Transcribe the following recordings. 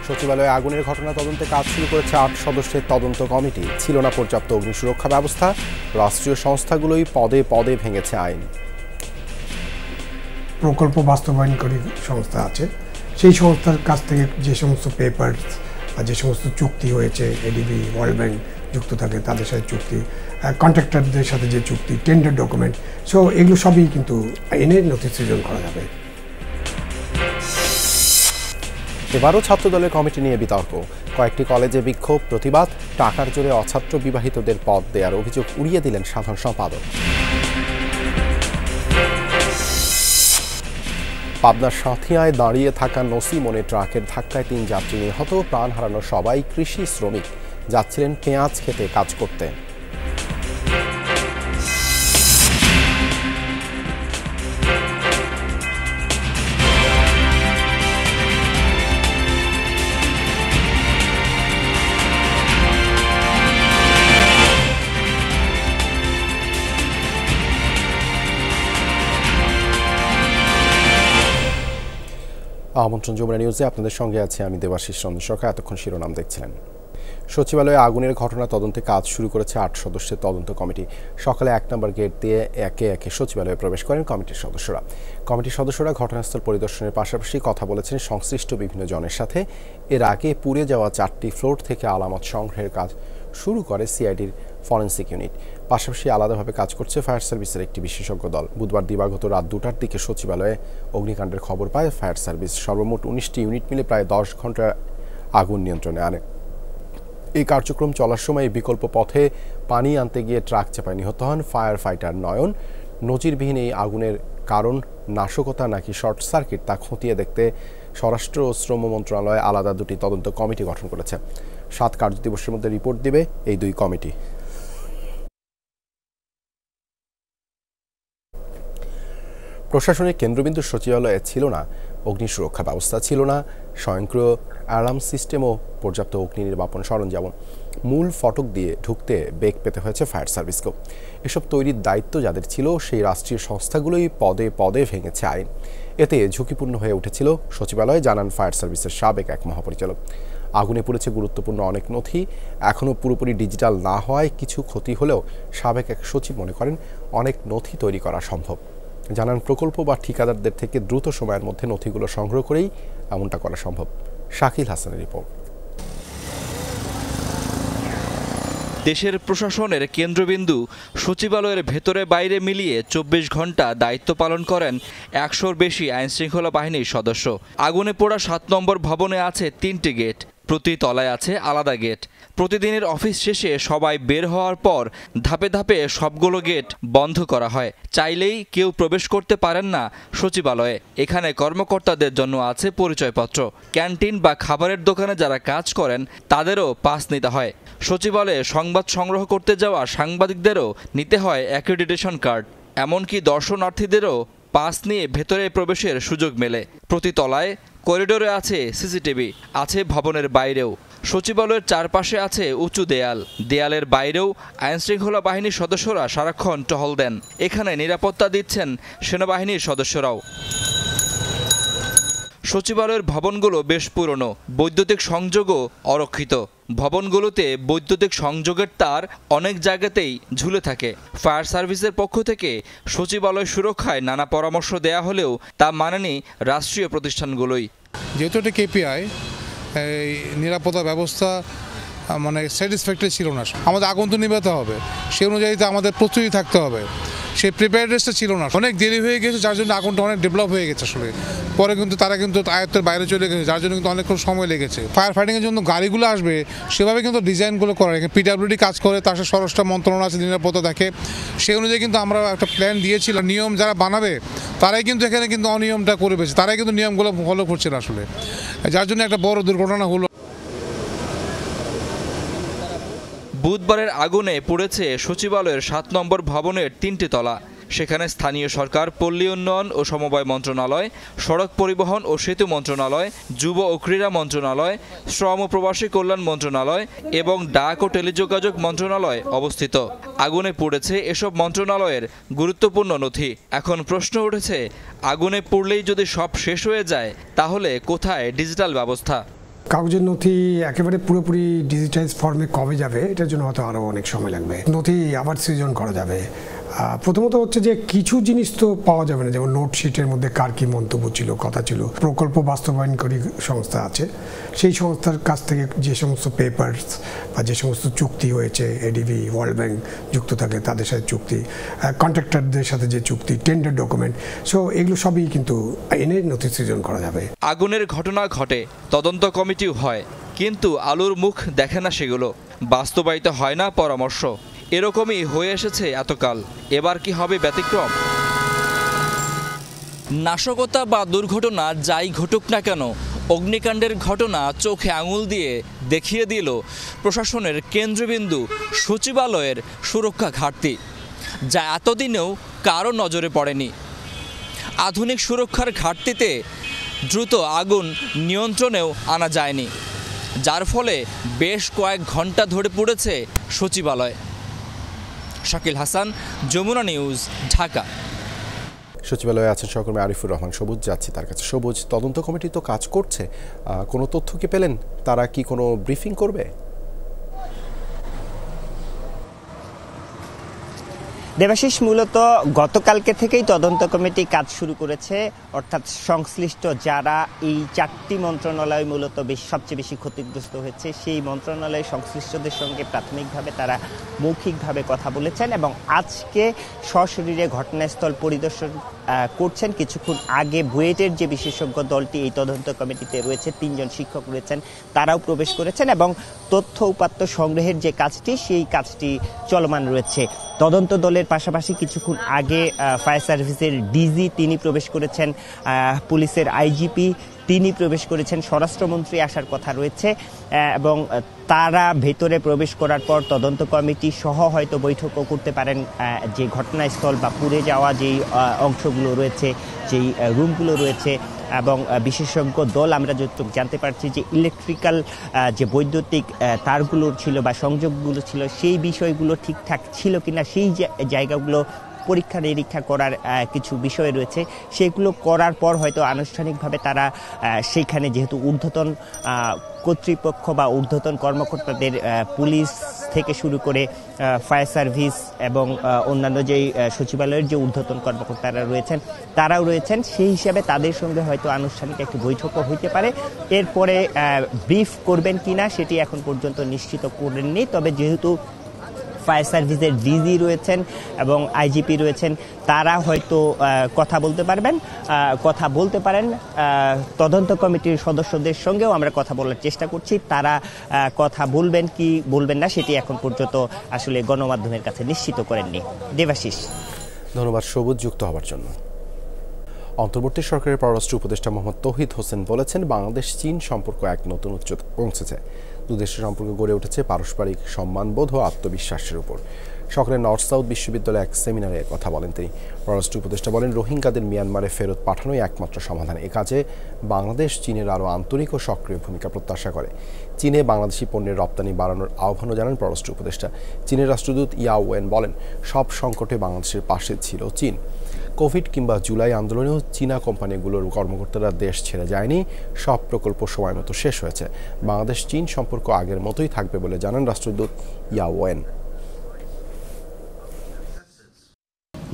সচিবালয়ে আগুনের ঘটনা তদন্তে কাজ শুরু করেছে ৮ সদস্যের তদন্ত কমিটি। ছিল না পর্যাপ্ত অগ্নিসুরক্ষা ব্যবস্থা, রাষ্ট্রীয় সংস্থাগুলোই পদে পদে ভেঙেছে আইন। প্রকল্প বাস্তবায়নকারী সংস্থা আছে, সেই সংস্থার কাছ থেকে যে সমস্ত পেপারস বা যে সমস্ত চুক্তি হয়েছে, এডিবি, ওয়ার্ল্ড ব্যাংক যুক্ত থাকে তাদের সাথে চুক্তি, কন্ট্রাক্টরদের সাথে যে চুক্তি, টেন্ডার ডকুমেন্ট, সো এগুলো সবই কিন্তু এনে নথি সৃজন করা যাবে। এবারও ছাত্রদলের কমিটি নিয়ে বিতর্ক। কয়েকটি কলেজে বিক্ষোভ, প্রতিবাদ, টাকার জোরে অছাত্র বিবাহিতদের পদ দেওয়ার অভিযোগ উড়িয়ে দিলেন সাধারণ সম্পাদক। পাবনার সাঁথিয়ায় দাঁড়িয়ে থাকা নসিমনে ট্রাকের ধাক্কায় ৩ যাত্রী নিহত, প্রাণ হারানো সবাই কৃষি শ্রমিক, যাচ্ছিলেন পেঁয়াজ খেতে কাজ করতে। আমন্ত্রণ যমুনা নিউজে আপনাদের সঙ্গে আছে আমি দেবাশিস চন্দ্র সরকার। এতক্ষণ শিরোনাম দেখছিলেন। সচিবালয়ে আগুনের ঘটনা তদন্তে কাজ শুরু করেছে ৮ সদস্যের তদন্ত কমিটি। সকালে ১ নম্বর গেট দিয়ে একে একে সচিবালয়ে প্রবেশ করেন কমিটির সদস্যরা ঘটনাস্থল পরিদর্শনের পাশাপাশি কথা বলেছেন সংশ্লিষ্ট বিভিন্ন জনের সাথে। এর আগে পুড়ে যাওয়া 4টি ফ্লোর থেকে আলামত সংগ্রহের কাজ শুরু করে সিআইডির ফরেন্সিক ইউনিট। পাশাপাশি আলাদাভাবে কাজ করছে ফায়ার সার্ভিসের একটি বিশেষজ্ঞ দল। বুধবার দিবাগত রাত 2টার দিকে সচিবালয়ে অগ্নিকাণ্ডের খবর পায় ফায়ার সার্ভিস। সর্বমোট 19টি ইউনিট মিলে প্রায় 10 ঘন্টা আগুন নিয়ন্ত্রণে আনে। এই কার্যক্রম চলার সময় বিকল্প পথে পানি আনতে গিয়ে ট্রাক চাপায় নিহত হন ফায়ার ফাইটার নয়ন। নজিরবিহীন এই আগুনের কারণ নাশকতা নাকি শর্ট সার্কিট তা খতিয়ে দেখতে স্বরাষ্ট্র ও শ্রম মন্ত্রণালয় আলাদা 2টি তদন্ত কমিটি গঠন করেছে। 7 কার্যদিবসের মধ্যে রিপোর্ট দিবে এই 2 কমিটি। প্রশাসনের কেন্দ্রবিন্দু সচিবালয়ে ছিল না অগ্নিসুরক্ষা ব্যবস্থা, ছিল না স্বয়ংক্রিয় অ্যালার্ম সিস্টেম ও পর্যাপ্ত অগ্নি নির্বাপন সরঞ্জাম। মূল ফটক দিয়ে ঢুকতে বেগ পেতে হয়েছে ফায়ার সার্ভিসকেও। এসব তৈরির দায়িত্ব যাদের ছিল সেই রাষ্ট্রীয় সংস্থাগুলোই পদে পদে ভেঙেছে আইন। এতে ঝুঁকিপূর্ণ হয়ে উঠেছিল সচিবালয়ে, জানান ফায়ার সার্ভিসের সাবেক এক মহাপরিচালক। আগুনে পড়েছে গুরুত্বপূর্ণ অনেক নথি, এখনও পুরোপুরি ডিজিটাল না হওয়ায় কিছু ক্ষতি হলেও সাবেক এক সচিব মনে করেন অনেক নথি তৈরি করা সম্ভব। জানান প্রকল্প বা ঠিকাদারদের থেকে দ্রুত সময়ের মধ্যে নথিগুলো সংগ্রহ করেই এমনটা করা সম্ভব। শাকিল হাসানের রিপোর্ট। দেশের প্রশাসনের কেন্দ্রবিন্দু সচিবালয়ের ভেতরে বাইরে মিলিয়ে 24 ঘন্টা দায়িত্ব পালন করেন 100-র বেশি আইনশৃঙ্খলা বাহিনীর সদস্য। আগুনে পোড়া 7 নম্বর ভবনে আছে 3টি গেট, প্রতি তলায় আছে আলাদা গেট। প্রতিদিনের অফিস শেষে সবাই বের হওয়ার পর ধাপে ধাপে সবগুলো গেট বন্ধ করা হয়। চাইলেই কেউ প্রবেশ করতে পারেন না সচিবালয়ে। এখানে কর্মকর্তাদের জন্য আছে পরিচয়পত্র। ক্যান্টিন বা খাবারের দোকানে যারা কাজ করেন তাদেরও পাস নিতে হয়। সচিবালয়ে সংবাদ সংগ্রহ করতে যাওয়া সাংবাদিকদেরও নিতে হয় অ্যাক্রেডিটেশন কার্ড। এমনকি দর্শনার্থীদেরও পাস নিয়ে ভেতরে প্রবেশের সুযোগ মেলে। প্রতি তলায় করিডোরে আছে সিসিটিভি, আছে ভবনের বাইরেও। সচিবালয়ের চারপাশে আছে উঁচু দেয়ালের বাইরেও আইনশৃঙ্খলা বাহিনীর সদস্যরা সারাক্ষণ টহল দেন। এখানে নিরাপত্তা দিচ্ছেন সেনাবাহিনীর সদস্যরাও। সচিবালয়ের ভবনগুলো বেশ পুরনো, বৈদ্যুতিক সংযোগও অরক্ষিত। ভবনগুলোতে বৈদ্যুতিক সংযোগের তার অনেক জায়গাতেই ঝুলে থাকে। ফায়ার সার্ভিসের পক্ষ থেকে সচিবালয় সুরক্ষায় নানা পরামর্শ দেয়া হলেও তা মানেনি রাষ্ট্রীয় প্রতিষ্ঠানগুলোই। যেহেতু এটা কেপিআই, এই নিরাপত্তা ব্যবস্থা মানে স্যাটিসফ্যাক্টরি ছিল না। আমাদের আগুন তো নিভাতে হবে, সেই অনুযায়ী তো আমাদের প্রস্তুতি থাকতে হবে। সেই প্রিপেয়ারনেসটা ছিল না, অনেক দেরি হয়ে গেছে, যার জন্য আগুনটা অনেক ডেভেলপ হয়ে গেছে আসলে। পরে কিন্তু তারা কিন্তু আয়ত্তের বাইরে চলে গেছে, যার জন্য কিন্তু অনেকক্ষণ সময় লেগেছে। ফায়ার ফাইটিংয়ের জন্য গাড়িগুলো আসবে সেভাবে কিন্তু ডিজাইনগুলো করা। এখানে পিডব্লিউডি কাজ করে, তার সাথে স্বরাষ্ট্র মন্ত্রণালয় আছে, নিরাপত্তা দেখে। সেই অনুযায়ী কিন্তু আমরা একটা প্ল্যান দিয়েছিলাম। নিয়ম যারা বানাবে তারাই কিন্তু এখানে কিন্তু অনিয়মটা করে বেছে, তারাই কিন্তু নিয়মগুলো ফলো করছে না আসলে, যার জন্য একটা বড় দুর্ঘটনা হলো। বুধবারের আগুনে পুড়েছে সচিবালয়ের 7 নম্বর ভবনের 3টি তলা। সেখানে স্থানীয় সরকার, পল্লী উন্নয়ন ও সমবায় মন্ত্রণালয়, সড়ক পরিবহন ও সেতু মন্ত্রণালয়, যুব ও ক্রীড়া মন্ত্রণালয়, শ্রম ও প্রবাসী কল্যাণ মন্ত্রণালয় এবং ডাক ও টেলিযোগাযোগ মন্ত্রণালয় অবস্থিত। আগুনে পুড়েছে এসব মন্ত্রণালয়ের গুরুত্বপূর্ণ নথি। এখন প্রশ্ন উঠেছে, আগুনে পুড়লেই যদি সব শেষ হয়ে যায় তাহলে কোথায় ডিজিটাল ব্যবস্থা? কাগজের নথি একেবারে পুরোপুরি ডিজিটাইজ ফর্মে কবে যাবে এটার জন্য হয়তো আরও অনেক সময় লাগবে। নথি আবার সৃজন করা যাবে। প্রথমত হচ্ছে যে কিছু জিনিস তো পাওয়া যাবে না, যেমন নোটশিটের মধ্যে কার কি মন্তব্য ছিল, কথা ছিল। প্রকল্প বাস্তবায়নকারী সংস্থা আছে, সেই সংস্থার কাছ থেকে যে সমস্ত পেপারস বা যে সমস্ত চুক্তি হয়েছে, এডিবি, ওয়ার্ল্ড ব্যাংক যুক্ত থাকে তাদের সাথে চুক্তি, কন্ট্রাক্টরদের সাথে যে চুক্তি, টেন্ডার ডকুমেন্ট, সো এগুলো সবই কিন্তু এনে নথি সৃজন করা যাবে। আগুনের ঘটনা ঘটে, তদন্ত কমিটিও হয়, কিন্তু আলোর মুখ দেখে না সেগুলো, বাস্তবায়িত হয় না পরামর্শ। এরকমই হয়ে এসেছে এতকাল। এবার কি হবে ব্যতিক্রম? নাশকতা বা দুর্ঘটনা যাই ঘটুক না কেন, অগ্নিকাণ্ডের ঘটনা চোখে আঙুল দিয়ে দেখিয়ে দিল প্রশাসনের কেন্দ্রবিন্দু সচিবালয়ের সুরক্ষা ঘাটতি, যা এতদিনেও কারো নজরে পড়েনি। আধুনিক সুরক্ষার ঘাটতিতে দ্রুত আগুন নিয়ন্ত্রণেও আনা যায়নি, যার ফলে বেশ কয়েক ঘন্টা ধরে পুড়েছে সচিবালয়। শাকিল হাসান, যমুনা নিউজ, ঢাকা। সচিবালয়ে আছেন সহকর্মী আরিফুর রহমান সবুজ, যাচ্ছি তার কাছে। সবুজ, তদন্ত কমিটি তো কাজ করছে, কোনো তথ্য কি পেলেন? তারা কি কোনো ব্রিফিং করবে? দেবাশিস, মূলত গতকালকে থেকেই তদন্ত কমিটি কাজ শুরু করেছে, অর্থাৎ সংশ্লিষ্ট যারা এই 4টি মন্ত্রণালয় মূলত সবচেয়ে বেশি ক্ষতিগ্রস্ত হয়েছে সেই মন্ত্রণালয়ের সংশ্লিষ্টদের সঙ্গে প্রাথমিকভাবে তারা মৌখিকভাবে কথা বলেছেন এবং আজকে সশরীরে ঘটনাস্থল পরিদর্শন করছেন। কিছুক্ষণ আগে বুয়েটের যে বিশেষজ্ঞ দলটি এই তদন্ত কমিটিতে রয়েছে, 3 জন শিক্ষক রয়েছেন, তারাও প্রবেশ করেছেন এবং তথ্য উপাত্ত সংগ্রহের যে কাজটি সেই কাজটি চলমান রয়েছে। তদন্ত দলের পাশাপাশি কিছুক্ষণ আগে ফায়ার সার্ভিসের ডিজি তিনি প্রবেশ করেছেন, পুলিশের আইজিপি তিনি প্রবেশ করেছেন, স্বরাষ্ট্রমন্ত্রী আসার কথা রয়েছে এবং তারা ভেতরে প্রবেশ করার পর তদন্ত কমিটি সহ হয়তো বৈঠকও করতে পারেন। যে ঘটনাস্থল বা পুড়ে যাওয়া যেই অংশগুলো রয়েছে, যেই রুমগুলো রয়েছে এবং বিশেষজ্ঞ দল আমরা যতটুকু জানতে পারছি যে ইলেকট্রিক্যাল যে বৈদ্যুতিক তারগুলো ছিল বা সংযোগগুলো ছিল সেই বিষয়গুলো ঠিকঠাক ছিল কিনা সেই জায়গাগুলো পরীক্ষা নিরীক্ষা করার কিছু বিষয় রয়েছে, সেগুলো করার পর হয়তো আনুষ্ঠানিকভাবে তারা সেইখানে যেহেতু ঊর্ধ্বতন কর্তৃপক্ষ বা ঊর্ধ্বতন কর্মকর্তাদের পুলিশ থেকে শুরু করে ফায়ার সার্ভিস এবং অন্যান্য যেই সচিবালয়ের যে ঊর্ধ্বতন কর্মকর্তারা রয়েছেন তারাও রয়েছেন, সেই হিসাবে তাদের সঙ্গে হয়তো আনুষ্ঠানিক একটি বৈঠকও হইতে পারে। এরপরে ব্রিফ করবেন কিনা সেটি এখন পর্যন্ত নিশ্চিত করেননি, তবে যেহেতু ফায়ার সার্ভিসের ডিজি রয়েছেন এবং আইজিপি রয়েছেন, তারা হয়তো কথা বলতে পারেন। তদন্ত কমিটির সদস্যদের সঙ্গেও আমরা কথা বলার চেষ্টা করছি, তারা কথা বলবেন কি বলবেন না সেটি এখন পর্যন্ত আসলে গণমাধ্যমের কাছে নিশ্চিত করেননি। দেবাশিস, ধন্যবাদ সবুজ যুক্ত হওয়ার জন্য। অন্তর্বর্তী সরকারের পররাষ্ট্র উপদেষ্টা মোহাম্মদ তৌহিদ হোসেন বলেছেন, বাংলাদেশ চীন সম্পর্ক এক নতুন উচ্চতা পৌঁছেছে। দুদেশের সম্পর্ক গড়ে উঠেছে পারস্পরিক সম্মানবোধ ও আত্মবিশ্বাসের উপর। সকালে নর্থ সাউথ বিশ্ববিদ্যালয়ে এক সেমিনারে কথা বলেন তিনি। পররাষ্ট্র উপদেষ্টা বলেন, রোহিঙ্গাদের মিয়ানমারে ফেরত পাঠানোই একমাত্র সমাধান। এ কাজে বাংলাদেশ চীনের আরও আন্তরিক ও সক্রিয় ভূমিকা প্রত্যাশা করে। চীনে বাংলাদেশি পণ্যের রপ্তানি বাড়ানোর আহ্বানও জানান পররাষ্ট্র উপদেষ্টা। চীনের রাষ্ট্রদূত ইয়াও ওয়েন বলেন, সব সংকটে বাংলাদেশের পাশে ছিল চীন। কোভিড কিংবা জুলাই আন্দোলনেও চীনা কোম্পানিগুলোর কর্মকর্তারা দেশ ছেড়ে যায়নি, সব প্রকল্প সময় মতো শেষ হয়েছে। বাংলাদেশ চীন সম্পর্ক আগের মতোই থাকবে বলে জানান রাষ্ট্রদূত ইয়াও when.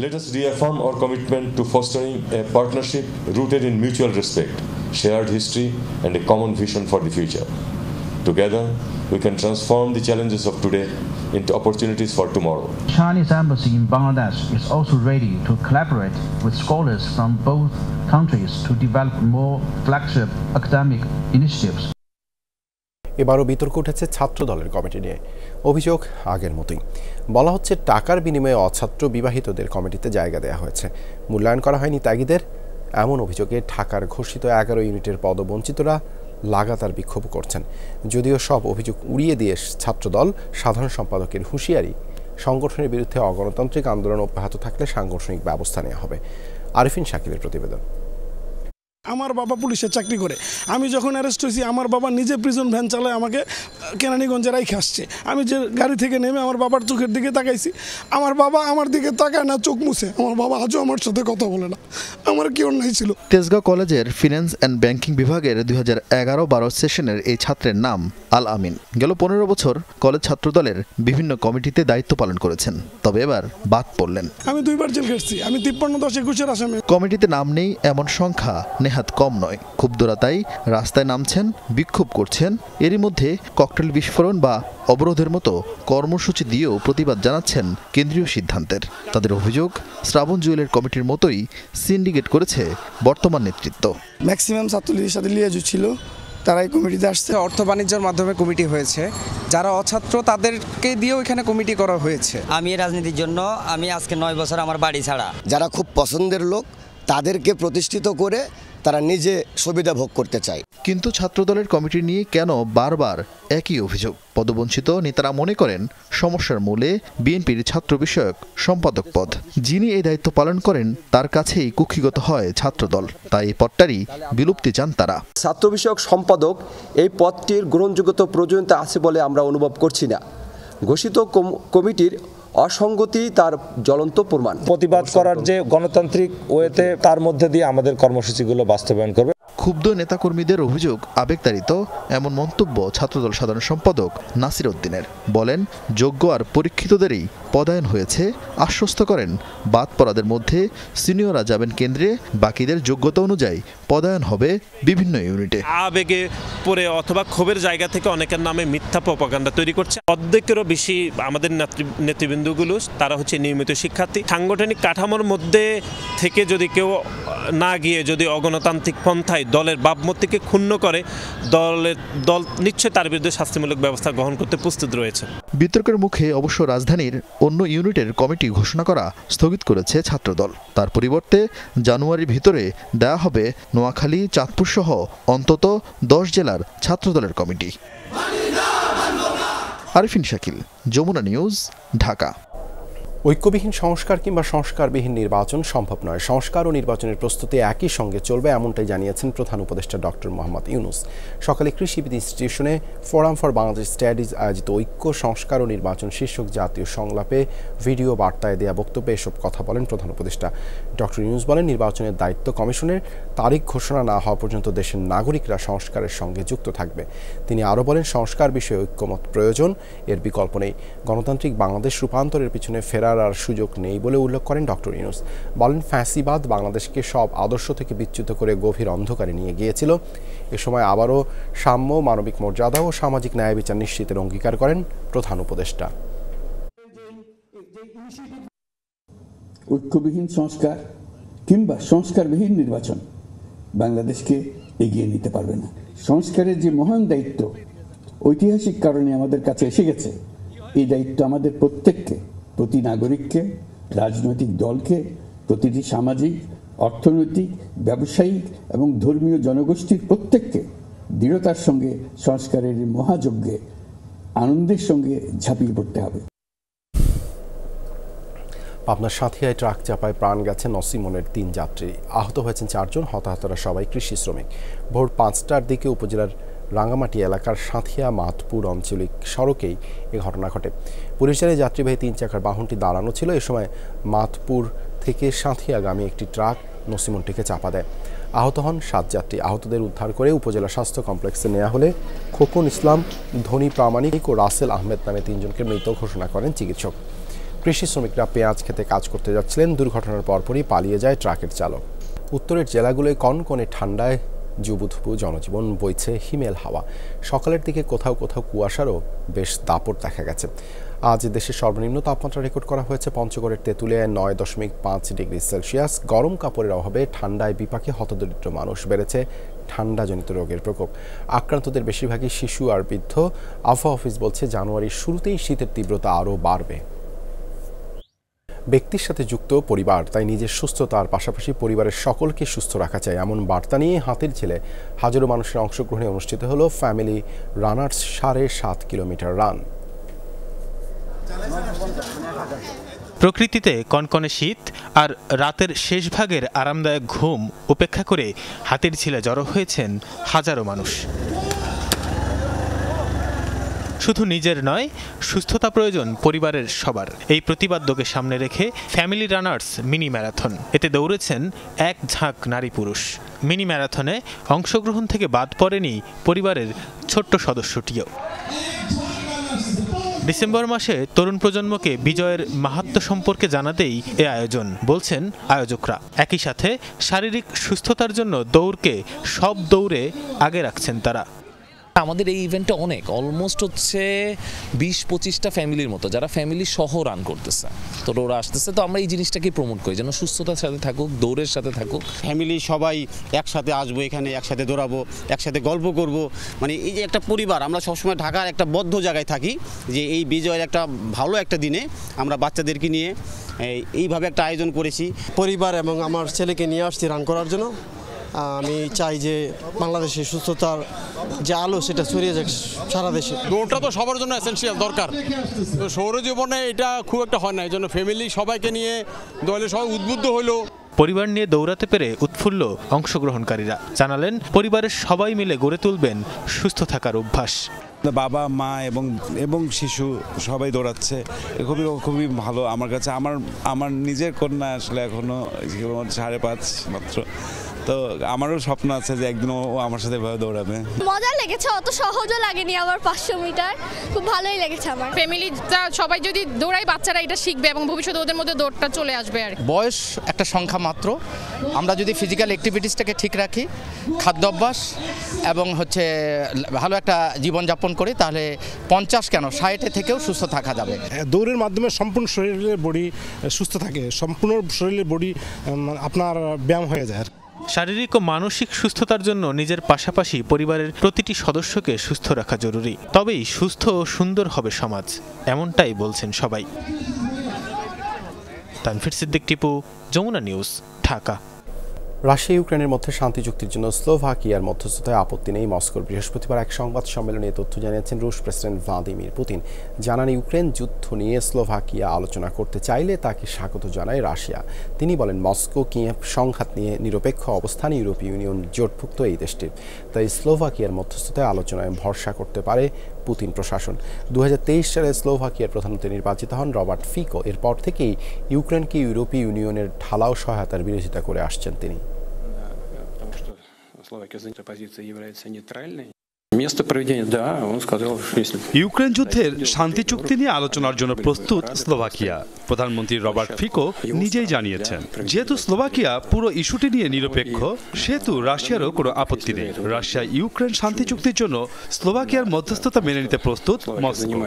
Let us reaffirm our commitment to fostering a partnership rooted in mutual respect, shared history, and a common vision for the future. Together, we can transform the challenges of today into opportunities for tomorrow. Chinese embassy in Bangladesh is also ready to collaborate with scholars from both countries to develop more flagship academic initiatives. এবারও বিতর্ক উঠেছে ছাত্র দলের committee নিয়ে। অভিযোগ আগের মতোই। বলা হচ্ছে, টাকার বিনিময়ে অছাত্র বিবাহিতদের কমিটিতে জায়গা দেওয়া হয়েছে, মূল্যায়ন করা হয়নি ত্যাগীদের। এমন অভিযোগে ঢাকার ঘোষিত 11 ইউনিটের পদবঞ্চিতরা লাগাতার বিক্ষোভ করছেন। যদিও সব অভিযোগ উড়িয়ে দিয়ে ছাত্রদল সাধারণ সম্পাদকের হুঁশিয়ারি, সংগঠনের বিরুদ্ধে অগণতান্ত্রিক আন্দোলন অব্যাহত থাকলে সাংগঠনিক ব্যবস্থা নেওয়া হবে। আরিফিন শাকিলের প্রতিবেদন। আমার বাবা পুলিশের চাকরি করে, আমি যখন অ্যারেস্ট হয়েছি আমার বাবা নিজে প্রিজন ভ্যান চালায় আমাকে কেরানীগঞ্জে রাইখে আসছে। আমি যে গাড়ি থেকে নেমে আমার বাবার চোখের দিকে তাকাইছি, আমার বাবা আমার দিকে তাকায় না, চোখ মুছে। আমার বাবা আজও আমার সাথে কথা বলে না। আমার কি অন্যায় ছিল? তেজগাঁও কলেজের ফিন্যান্স অ্যান্ড ব্যাংকিং বিভাগের 2011-12 সেশনের এই ছাত্রের নাম আল আমিন। গেল 15 বছর কলেজ ছাত্রদলের বিভিন্ন কমিটিতে দায়িত্ব পালন করেছেন, তবে এবার বাদ পড়লেন। আমি 2বার জেল খেটছি। আমি 53-10-21 আসামি। কমিটিতে নাম নেই এমন সংখ্যা নেহাত কম নয়। ক্ষুব্ধরা তাই রাস্তায় নামছেন, বিক্ষোভ করছেন। এরই মধ্যে ককটেল বিস্ফোরণ বা অবরোধের মতো কর্মসূচি দিয়েও প্রতিবাদ জানাচ্ছেন কেন্দ্রীয় সিদ্ধান্তের। তাদের অভিযোগ, শ্রাবণ জুয়েলের কমিটির মতোই সিন্ডিকেট করেছে বর্তমান নেতৃত্ব। ম্যাক্সিমাম ছাত্রলীগের সাথে লিয়াজু ছিল, তারাই কমিটিতে আসছে। অর্থ বাণিজ্যের মাধ্যমে কমিটি হয়েছে, যারা অছাত্র তাদেরকে দিয়েও এখানে কমিটি করা হয়েছে। আমি রাজনীতির জন্য আমি আজকে 9 বছর আমার বাড়ি ছাড়া। যারা খুব পছন্দের লোক তাদেরকে প্রতিষ্ঠিত করে তারা নিজে সুবিধা ভোগ করতে চায়। কিন্তু ছাত্রদলের কমিটি নিয়ে কেন বারবার একই অভিযোগ? পদবঞ্চিত নেতারা মনে করেন সমস্যার মূলে বিএনপির ছাত্র বিষয়ক সম্পাদক পদ। যিনি এই দায়িত্ব পালন করেন তার কাছেই কুক্ষিগত হয় ছাত্রদল, তাই এই পদটারই বিলুপ্তি চান তারা। ছাত্র বিষয়ক সম্পাদক এই পদটির গ্রহণযোগ্যতা প্রয়োজনীয়তা আছে বলে আমরা অনুভব করছি না। ঘোষিত কমিটির অসঙ্গতি তার জ্বলন্ত প্রমাণ। প্রতিবাদ করার যে গণতান্ত্রিক ওয়েতে তার মধ্যে দিয়ে আমাদের কর্মসূচিগুলো বাস্তবায়ন করবে। ক্ষুব্ধ নেতাকর্মীদের অভিযোগ আবেগতাড়িত এমন মন্তব্য ছাত্রদল সাধারণ সম্পাদক নাসির উদ্দিনের। বলেন, যোগ্য আর পরীক্ষিতদেরই পদায়ন হয়েছে। আশ্বস্ত করেন বাদ পড়াদের মধ্যে সিনিয়ররা যাবেন কেন্দ্রে, বাকিদের যোগ্যতা অনুযায়ী পদায়ন হবে বিভিন্ন ইউনিটে। আবেগে পড়ে অথবা ক্ষোভের জায়গা থেকে অনেকের নামে মিথ্যা প্রপাগান্ডা তৈরি করছে। অর্ধেকেরও বেশি আমাদের নেতৃবৃন্দগুলো তারা হচ্ছে নিয়মিত শিক্ষার্থী। সাংগঠনিক কাঠামোর মধ্যে থেকে যদি কেউ না গিয়ে যদি অগণতান্ত্রিক পন্থায় দলের ভাবমূর্তিকে ক্ষুণ্ণ করে, দল নিশ্চয় তার বিরুদ্ধে শাস্তিমূলক ব্যবস্থা গ্রহণ করতে প্রস্তুত রয়েছে। বিতর্কের মুখে অবশ্য রাজধানীর অন্য ইউনিটের কমিটি ঘোষণা করা স্থগিত করেছে ছাত্রদল। তার পরিবর্তে জানুয়ারির ভিতরে দেয়া হবে নোয়াখালী, চাঁদপুর সহ অন্তত 10 জেলার ছাত্রদলের কমিটি। আরিফিন শাকিল, যমুনা নিউজ, ঢাকা। ঐক্যবিহীন সংস্কার কিংবা সংস্কারবিহীন নির্বাচন সম্ভব নয়। সংস্কার ও নির্বাচনের প্রস্তুতি একই সঙ্গে চলবে, এমনটাই জানিয়েছেন প্রধান উপদেষ্টা ডক্টর মোহাম্মদ ইউনূস। সকালে কৃষিবিদ ইনস্টিটিউশনে ফোরাম ফর বাংলাদেশ স্টাডিজ আয়োজিত ঐক্য, সংস্কার ও নির্বাচন শীর্ষক জাতীয় সংলাপে ভিডিও বার্তায় দেয়া বক্তব্যে এসব কথা বলেন প্রধান উপদেষ্টা। ডক্টর ইউনূস বলেন, নির্বাচনের দায়িত্ব কমিশনের। তারিখ ঘোষণা না হওয়া পর্যন্ত দেশের নাগরিকরা সংস্কারের সঙ্গে যুক্ত থাকবে। তিনি আরও বলেন, সংস্কার বিষয়ে ঐক্যমত প্রয়োজন, এর বিকল্প নেই। গণতান্ত্রিক বাংলাদেশ রূপান্তরের পিছনে ফেরার আর সুযোগ নেই বলে উল্লেখ করেন ডক্টর ইউনূস। বলেন, ফ্যাসিবাদ বাংলাদেশকে সব আদর্শ থেকে বিচ্যুত করে গভীর অন্ধকারে নিয়ে গিয়েছিল। এ সময় আবারও সাম্য, মানবিক মর্যাদা ও সামাজিক ন্যায় বিচার নিশ্চিতের অঙ্গীকার করেন প্রধান উপদেষ্টা। ঐক্যবিহীন সংস্কার কিংবা সংস্কারবিহীন নির্বাচন বাংলাদেশকে এগিয়ে নিতে পারবে না। সংস্কারের যে মহান দায়িত্ব ঐতিহাসিক কারণে আমাদের কাছে এসে গেছে, এই দায়িত্ব আমাদের প্রত্যেককে, প্রতি নাগরিককে, রাজনৈতিক দলকে, প্রতিটি সামাজিক, অর্থনৈতিক, ব্যবসায়িক এবং ধর্মীয় জনগোষ্ঠীর প্রত্যেককে দৃঢ়তার সঙ্গে সংস্কারের মহাযজ্ঞে আনন্দের সঙ্গে ঝাঁপিয়ে পড়তে হবে। পাবনার সাঁথিয়ায় ট্রাক চাপায় প্রাণ গেছে নসিমনের 3 যাত্রী। আহত হয়েছেন 4 জন। হতাহতরা সবাই কৃষি শ্রমিক। ভোর 5টার দিকে উপজেলার রাঙ্গামাটি এলাকার সাঁথিয়া মাতপুর আঞ্চলিক সড়কেই এ ঘটনা ঘটে। পুলিশ জানায়, যাত্রীবাহী 3 চাকার বাহনটি দাঁড়ানো ছিল। এ সময় মাতপুর থেকে সাঁথিয়াগামী একটি ট্রাক নসিমনটিকে চাপা দেয়। আহত হন 7 যাত্রী। আহতদের উদ্ধার করে উপজেলা স্বাস্থ্য কমপ্লেক্সে নেওয়া হলে খোকন ইসলাম, ধনী প্রামাণিক ও রাসেল আহমেদ নামে 3 জনকে মৃত ঘোষণা করেন চিকিৎসক। কৃষি শ্রমিকরা পেঁয়াজ খেতে কাজ করতে যাচ্ছিলেন। দুর্ঘটনার পরপরই পালিয়ে যায় ট্রাকের চালক। উত্তরের জেলাগুলোয় কনকনে ঠান্ডায় জুবুথুবু জনজীবন, বইছে হিমেল হাওয়া। সকালের দিকে কোথাও কোথাও কুয়াশারও বেশ দাপট দেখা গেছে। আজ দেশের সর্বনিম্ন তাপমাত্রা রেকর্ড করা হয়েছে পঞ্চগড়ের তেঁতুলিয়ায় 9.5 ডিগ্রি সেলসিয়াস। গরম কাপড়ের অভাবে ঠান্ডায় বিপাকে হতদরিদ্র মানুষ। বেড়েছে ঠান্ডাজনিত রোগের প্রকোপ। আক্রান্তদের বেশিরভাগই শিশু আর বৃদ্ধ। আবহাওয়া অফিস বলছে, জানুয়ারির শুরুতেই শীতের তীব্রতা আরও বাড়বে। ব্যক্তির সাথে যুক্ত পরিবার, তাই নিজের সুস্থতার পাশাপাশি পরিবারের সকলকে সুস্থ রাখা চাই, এমন বার্তা নিয়ে হাতের ঝিলে হাজারো মানুষের অংশগ্রহণে অনুষ্ঠিত হলো ফ্যামিলি রানার্স 7.5 কিলোমিটার রান। প্রকৃতিতে কনকনে শীত আর রাতের শেষ ভাগের আরামদায়ক ঘুম উপেক্ষা করে হাতের ঝিলে জড়ো হয়েছেন হাজারো মানুষ। শুধু নিজের নয়, সুস্থতা প্রয়োজন পরিবারের সবার। এই প্রতিপাদ্যকে সামনে রেখে ফ্যামিলি রানার্স মিনি ম্যারাথন, এতে দৌড়েছেন এক ঝাঁক নারী পুরুষ। মিনি ম্যারাথনে অংশগ্রহণ থেকে বাদ পড়েনি পরিবারের ছোট্ট সদস্যটিও। ডিসেম্বর মাসে তরুণ প্রজন্মকে বিজয়ের মাহাত্ম্য সম্পর্কে জানাতেই এ আয়োজন, বলছেন আয়োজকরা। একই সাথে শারীরিক সুস্থতার জন্য দৌড়কে সব দৌড়ে আগে রাখছেন তারা। আমাদের এই ইভেন্টটা অনেক অলমোস্ট হচ্ছে 20-25টা ফ্যামিলির মতো, যারা ফ্যামিলি সহ রান করতেছে, তো ওরা আসতেছে। তো আমরা এই জিনিসটাকে প্রমোট করি যেন সুস্থতার সাথে থাকুক, দৌড়ের সাথে থাকুক। ফ্যামিলি সবাই একসাথে আসবো, এখানে একসাথে দৌড়াবো, একসাথে গল্প করব। মানে এই যে একটা পরিবার, আমরা সবসময় ঢাকার একটা বদ্ধ জায়গায় থাকি, যে এই বিজয়ের একটা ভালো একটা দিনে আমরা বাচ্চাদেরকে নিয়ে এইভাবে একটা আয়োজন করেছি। পরিবার এবং আমার ছেলেকে নিয়ে আসছি রান করার জন্য। আমি চাই যে বাংলাদেশের সুস্থতার যে আলো সেটা ছড়িয়ে যাক সারা দেশে। দৌড়টা তো সবার জন্য এসেনশিয়াল দরকার, তো শহর জীবনে এটা খুব একটা হয় না, এই জন্য ফ্যামিলি সবাইকে নিয়ে দলে সবাই উদ্বুদ্ধ হলো। পরিবার নিয়ে দৌড়াতে পেরে উৎফুল্ল অংশগ্রহণকারীরা, জানালেন পরিবারের সবাই মিলে গড়ে তুলবেন সুস্থ থাকার অভ্যাস। বাবা মা এবং শিশু সবাই দৌড়াচ্ছে, খুবই ভালো আমার কাছে। আমার নিজের কন্যা আসলে এখনো 5.5 মাত্র, তো আমারও স্বপ্ন আছে যে একদিন ও আমার সাথে এভাবে দৌড়াবে। মজা লেগেছে, অত সহজও লাগেনি আমার 500 মিটার, খুব ভালোই লেগেছে আমার। ফ্যামিলিটা সবাই যদি দৌড়ায়, বাচ্চারা এটা শিখবে এবং ভবিষ্যতে ওদের মধ্যে দৌড়টা চলে আসবে। আর বয়স একটা সংখ্যা মাত্র, আমরা যদি ফিজিক্যাল অ্যাক্টিভিটিসটাকে ঠিক রাখি, খাদ্যাভ্যাস এবং ভালো একটা জীবনযাপন করি, তাহলে 50 কেন 60 থেকেও সুস্থ থাকা যাবে। দৌড়ের মাধ্যমে সম্পূর্ণ শরীরের বডি সুস্থ থাকে, সম্পূর্ণ শরীরের বডি আপনার ব্যায়াম হয়ে যায়। শারীরিক ও মানসিক সুস্থতার জন্য নিজের পাশাপাশি পরিবারের প্রতিটি সদস্যকে সুস্থ রাখা জরুরি, তবেই সুস্থ ও সুন্দর হবে সমাজ, এমনটাই বলছেন সবাই। তানফির সিদ্দিক টিপু, যমুনা নিউজ, ঢাকা। রাশিয়া ইউক্রেনের মধ্যে শান্তি চুক্তির জন্য স্লোভাকিয়ার মধ্যস্থতায় আপত্তি নেই মস্কোর। বৃহস্পতিবার এক সংবাদ সম্মেলনে তথ্য জানিয়েছেন রুশ প্রেসিডেন্ট ভ্লাদিমির পুতিন। জানান, ইউক্রেন যুদ্ধ নিয়ে স্লোভাকিয়া আলোচনা করতে চাইলে তাকে স্বাগত জানায় রাশিয়া। তিনি বলেন, মস্কো কিয়েভ সংঘাত নিয়ে নিরপেক্ষ অবস্থান ইউরোপীয় ইউনিয়ন জোটভুক্ত এই দেশটির, তাই স্লোভাকিয়ার মধ্যস্থতায় আলোচনায় ভরসা করতে পারে পুতিন প্রশাসন। 2023 সালে স্লোভাকিয়ার প্রধানমন্ত্রী নির্বাচিত হন রবার্ট ফিকো। এরপর থেকেই ইউক্রেনকে ইউরোপীয় ইউনিয়নের ঢালাও সহায়তার বিরোধিতা করে আসছেন তিনি। ইউক্রেন যুদ্ধের শান্তি চুক্তি নিয়ে আলোচনার জন্য প্রস্তুত স্লোভাকিয়া। প্রধানমন্ত্রী রবার্ট ফিকো নিজেই জানিয়েছেন, যেহেতু স্লোভাকিয়া পুরো ইস্যুটি নিয়ে নিরপেক্ষ, সেহেতু রাশিয়ারও কোনো আপত্তি নেই। রাশিয়া ইউক্রেন শান্তি চুক্তির জন্য স্লোভাকিয়ার মধ্যস্থতা মেনে নিতে প্রস্তুত মস্কো।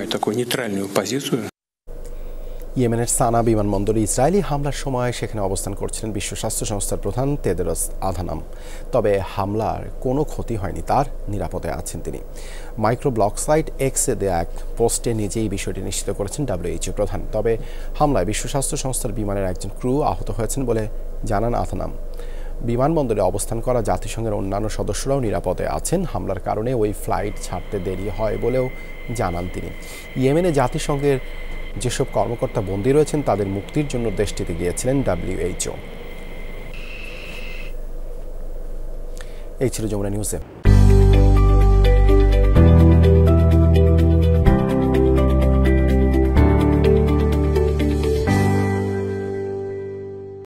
ইয়েমেনের সানা বিমানবন্দরে ইসরায়েলি হামলার সময় সেখানে অবস্থান করছিলেন বিশ্ব স্বাস্থ্য সংস্থার প্রধান তেদরস আধানাম। তবে হামলার কোনো ক্ষতি হয়নি, তার নিরাপদে আছেন তিনি। মাইক্রোব্লগ সাইট এক্সে দেয়া এক পোস্টে নিজেই বিষয়টি নিশ্চিত করেছেন WHO প্রধান। তবে হামলায় বিশ্ব স্বাস্থ্য সংস্থার বিমানের একজন ক্রু আহত হয়েছেন বলে জানান আধানাম। বিমানবন্দরে অবস্থান করা জাতিসংঘের অন্যান্য সদস্যরাও নিরাপদে আছেন। হামলার কারণে ওই ফ্লাইট ছাড়তে দেরি হয় বলেও জানান তিনি। ইয়েমেনে জাতিসংঘের যেসব কর্মকর্তা বন্দী রয়েছেন তাদের মুক্তির জন্য দেশটিতে গিয়েছিলেন WHO। এই ছিল যমুনা নিউজে।